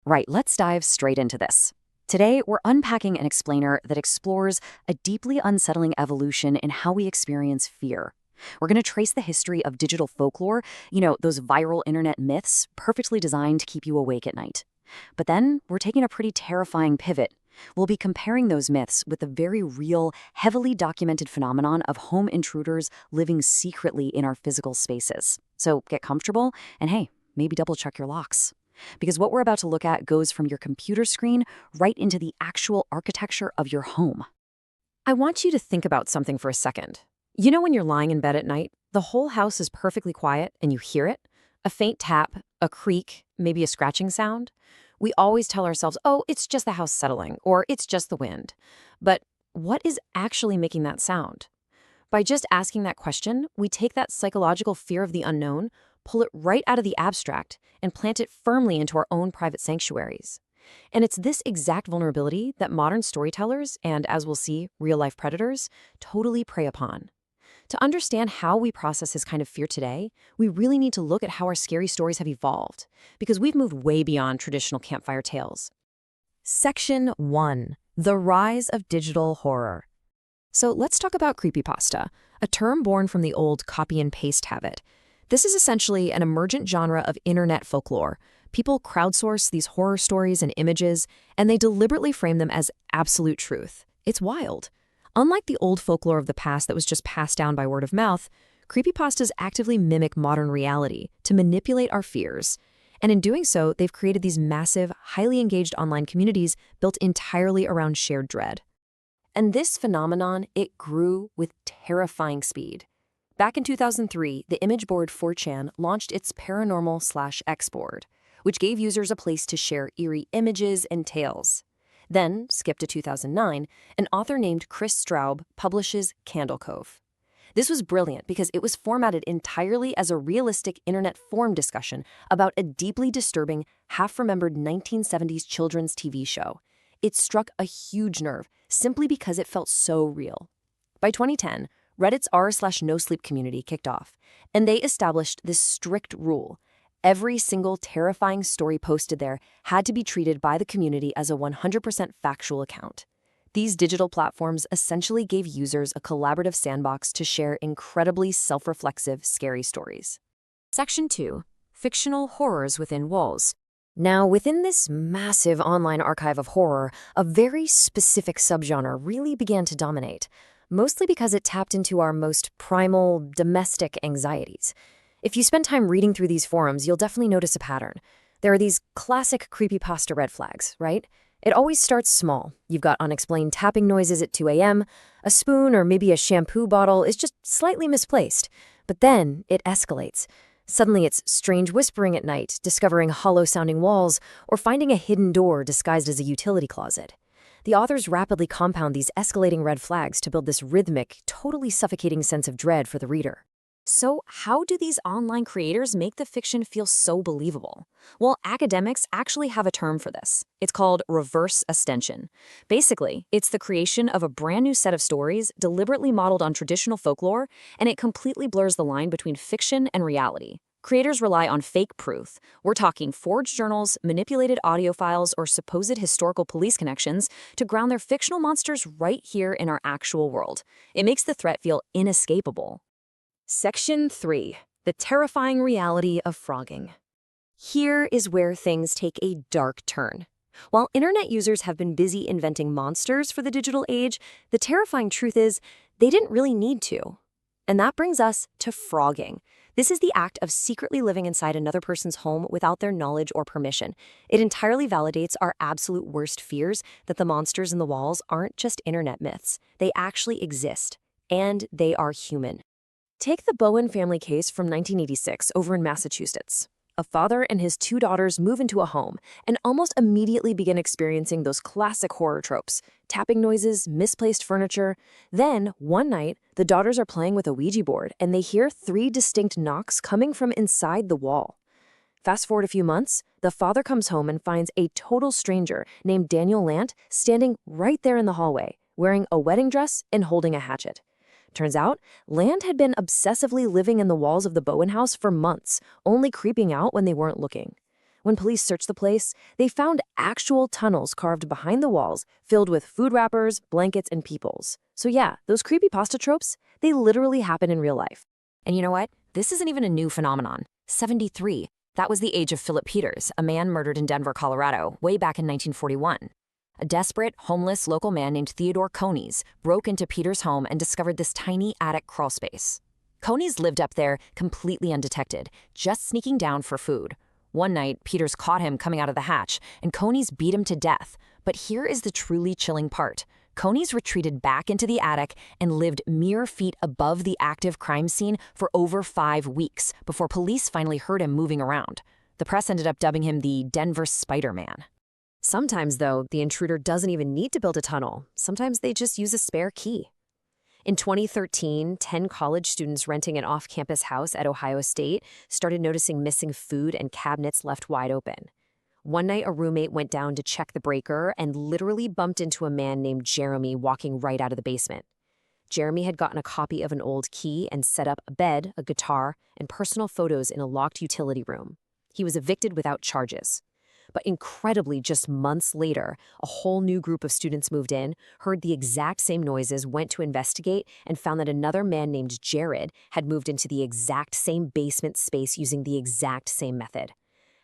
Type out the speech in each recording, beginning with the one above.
Right, let's dive straight into this. Today, we're unpacking an explainer that explores a deeply unsettling evolution in how we experience fear. We're going to trace the history of digital folklore, those viral internet myths perfectly designed to keep you awake at night. But then, we're taking a pretty terrifying pivot. We'll be comparing those myths with the very real, heavily documented phenomenon of home intruders living secretly in our physical spaces. So get comfortable, and hey, maybe double check your locks. Because what we're about to look at goes from your computer screen right into the actual architecture of your home. I want you to think about something for a second. You know when you're lying in bed at night, the whole house is perfectly quiet and you hear it? A faint tap, a creak, maybe a scratching sound? We always tell ourselves, oh, it's just the house settling, or it's just the wind. But what is actually making that sound? By just asking that question, we take that psychological fear of the unknown, pull it right out of the abstract, and plant it firmly into our own private sanctuaries. And it's this exact vulnerability that modern storytellers and, as we'll see, real-life predators totally prey upon. To understand how we process this kind of fear today, we really need to look at how our scary stories have evolved, because we've moved way beyond traditional campfire tales. Section 1. The Rise of Digital Horror. So let's talk about creepypasta, a term born from the old copy and paste habit. This is essentially an emergent genre of internet folklore. People crowdsource these horror stories and images, and they deliberately frame them as absolute truth. It's wild. Unlike the old folklore of the past that was just passed down by word of mouth, creepypastas actively mimic modern reality to manipulate our fears. And in doing so, they've created these massive, highly engaged online communities built entirely around shared dread. And this phenomenon, it grew with terrifying speed. Back in 2003, the image board 4chan launched its Paranormal/X board, which gave users a place to share eerie images and tales. Then, skip to 2009, an author named Chris Straub publishes Candle Cove. This was brilliant because it was formatted entirely as a realistic internet forum discussion about a deeply disturbing, half-remembered 1970s children's TV show. It struck a huge nerve simply because it felt so real. By 2010, Reddit's r/no-sleep community kicked off, and they established this strict rule. Every single terrifying story posted there had to be treated by the community as a 100% factual account. These digital platforms essentially gave users a collaborative sandbox to share incredibly self-reflexive, scary stories. Section 2. Fictional Horrors Within Walls. Now, within this massive online archive of horror, a very specific subgenre really began to dominate, mostly because it tapped into our most primal, domestic anxieties. If you spend time reading through these forums, you'll definitely notice a pattern. There are these classic creepypasta red flags, right? It always starts small. You've got unexplained tapping noises at 2 a.m., a spoon or maybe a shampoo bottle is just slightly misplaced. But then it escalates. Suddenly it's strange whispering at night, discovering hollow-sounding walls, or finding a hidden door disguised as a utility closet. The authors rapidly compound these escalating red flags to build this rhythmic, totally suffocating sense of dread for the reader. So how do these online creators make the fiction feel so believable? Well, academics actually have a term for this. It's called reverse ostension. Basically, it's the creation of a brand new set of stories deliberately modeled on traditional folklore, and it completely blurs the line between fiction and reality. Creators rely on fake proof. We're talking forged journals, manipulated audio files, or supposed historical police connections to ground their fictional monsters right here in our actual world. It makes the threat feel inescapable. Section 3. The Terrifying Reality of Frogging. Here is where things take a dark turn. While internet users have been busy inventing monsters for the digital age, the terrifying truth is they didn't really need to. And that brings us to frogging. This is the act of secretly living inside another person's home without their knowledge or permission. It entirely validates our absolute worst fears that the monsters in the walls aren't just internet myths. They actually exist, and they are human. Take the Bowen family case from 1986 over in Massachusetts. A father and his 2 daughters move into a home and almost immediately begin experiencing those classic horror tropes, tapping noises, misplaced furniture. Then, one night, the daughters are playing with a Ouija board and they hear 3 distinct knocks coming from inside the wall. Fast forward a few months, the father comes home and finds a total stranger named Daniel Lant standing right there in the hallway, wearing a wedding dress and holding a hatchet. Turns out, Land had been obsessively living in the walls of the Bowen house for months, only creeping out when they weren't looking. When police searched the place, they found actual tunnels carved behind the walls, filled with food wrappers, blankets, and peoples. So yeah, those creepypasta tropes, they literally happen in real life. And you know what? This isn't even a new phenomenon. 73. That was the age of Philip Peters, a man murdered in Denver, Colorado, way back in 1941. A desperate, homeless local man named Theodore Coneys broke into Peters' home and discovered this tiny attic crawlspace. Coneys lived up there completely undetected, just sneaking down for food. One night, Peters caught him coming out of the hatch, and Coneys beat him to death. But here is the truly chilling part. Coneys retreated back into the attic and lived mere feet above the active crime scene for over 5 weeks before police finally heard him moving around. The press ended up dubbing him the Denver Spider-Man. Sometimes, though, the intruder doesn't even need to build a tunnel. Sometimes they just use a spare key. In 2013, 10 college students renting an off-campus house at Ohio State started noticing missing food and cabinets left wide open. One night, a roommate went down to check the breaker and literally bumped into a man named Jeremy walking right out of the basement. Jeremy had gotten a copy of an old key and set up a bed, a guitar, and personal photos in a locked utility room. He was evicted without charges. But incredibly, just months later, a whole new group of students moved in, heard the exact same noises, went to investigate, and found that another man named Jared had moved into the exact same basement space using the exact same method.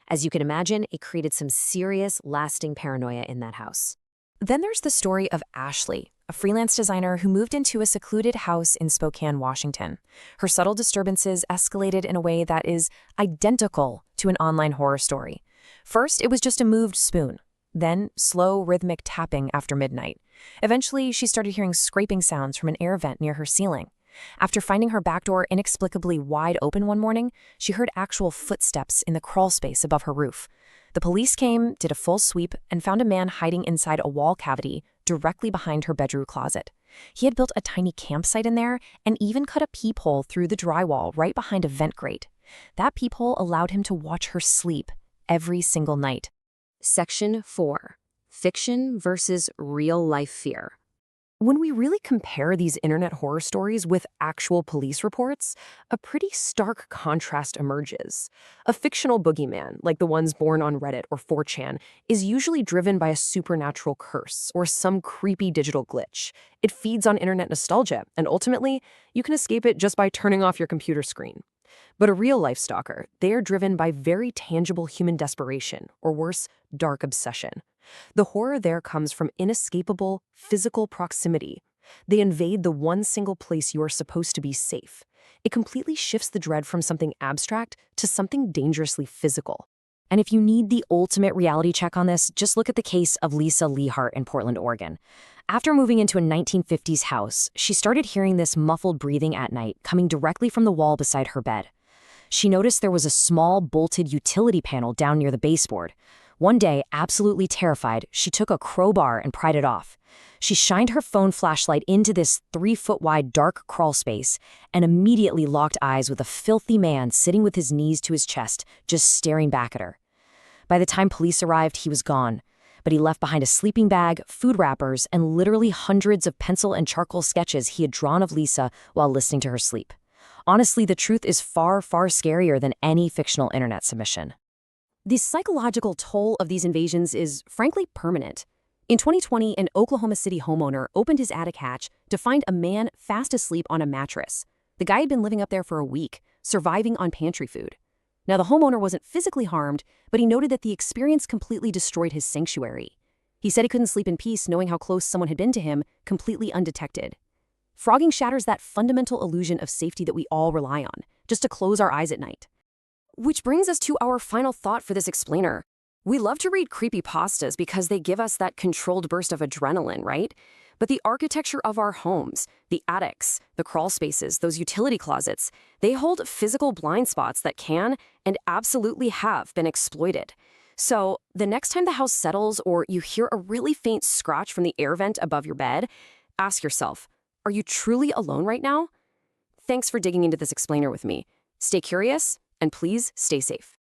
As you can imagine, it created some serious, lasting paranoia in that house. Then there's the story of Ashley, a freelance designer who moved into a secluded house in Spokane, Washington. Her subtle disturbances escalated in a way that is identical to an online horror story. First, it was just a moved spoon. Then, slow, rhythmic tapping after midnight. Eventually, she started hearing scraping sounds from an air vent near her ceiling. After finding her back door inexplicably wide open one morning, she heard actual footsteps in the crawl space above her roof. The police came, did a full sweep, and found a man hiding inside a wall cavity directly behind her bedroom closet. He had built a tiny campsite in there and even cut a peephole through the drywall right behind a vent grate. That peephole allowed him to watch her sleep every single night. Section 4. Fiction versus real-life fear. When we really compare these internet horror stories with actual police reports, a pretty stark contrast emerges. A fictional boogeyman, like the ones born on Reddit or 4chan, is usually driven by a supernatural curse or some creepy digital glitch. It feeds on internet nostalgia, and ultimately, you can escape it just by turning off your computer screen. But a real-life stalker, they are driven by very tangible human desperation, or worse, dark obsession. The horror there comes from inescapable, physical proximity. They invade the one single place you are supposed to be safe. It completely shifts the dread from something abstract to something dangerously physical. And if you need the ultimate reality check on this, just look at the case of Lisa Lehart in Portland, Oregon. After moving into a 1950s house, she started hearing this muffled breathing at night coming directly from the wall beside her bed. She noticed there was a small, bolted utility panel down near the baseboard. One day, absolutely terrified, she took a crowbar and pried it off. She shined her phone flashlight into this 3-foot-wide dark crawl space and immediately locked eyes with a filthy man sitting with his knees to his chest, just staring back at her. By the time police arrived, he was gone, but he left behind a sleeping bag, food wrappers, and literally hundreds of pencil and charcoal sketches he had drawn of Lisa while listening to her sleep. Honestly, the truth is far, far scarier than any fictional internet submission. The psychological toll of these invasions is, frankly, permanent. In 2020, an Oklahoma City homeowner opened his attic hatch to find a man fast asleep on a mattress. The guy had been living up there for a week, surviving on pantry food. Now, the homeowner wasn't physically harmed, but he noted that the experience completely destroyed his sanctuary. He said he couldn't sleep in peace knowing how close someone had been to him, completely undetected. Frogging shatters that fundamental illusion of safety that we all rely on, just to close our eyes at night. Which brings us to our final thought for this explainer. We love to read creepypastas because they give us that controlled burst of adrenaline, right? But the architecture of our homes, the attics, the crawl spaces, those utility closets, they hold physical blind spots that can and absolutely have been exploited. So the next time the house settles or you hear a really faint scratch from the air vent above your bed, ask yourself, are you truly alone right now? Thanks for digging into this explainer with me. Stay curious, and please stay safe.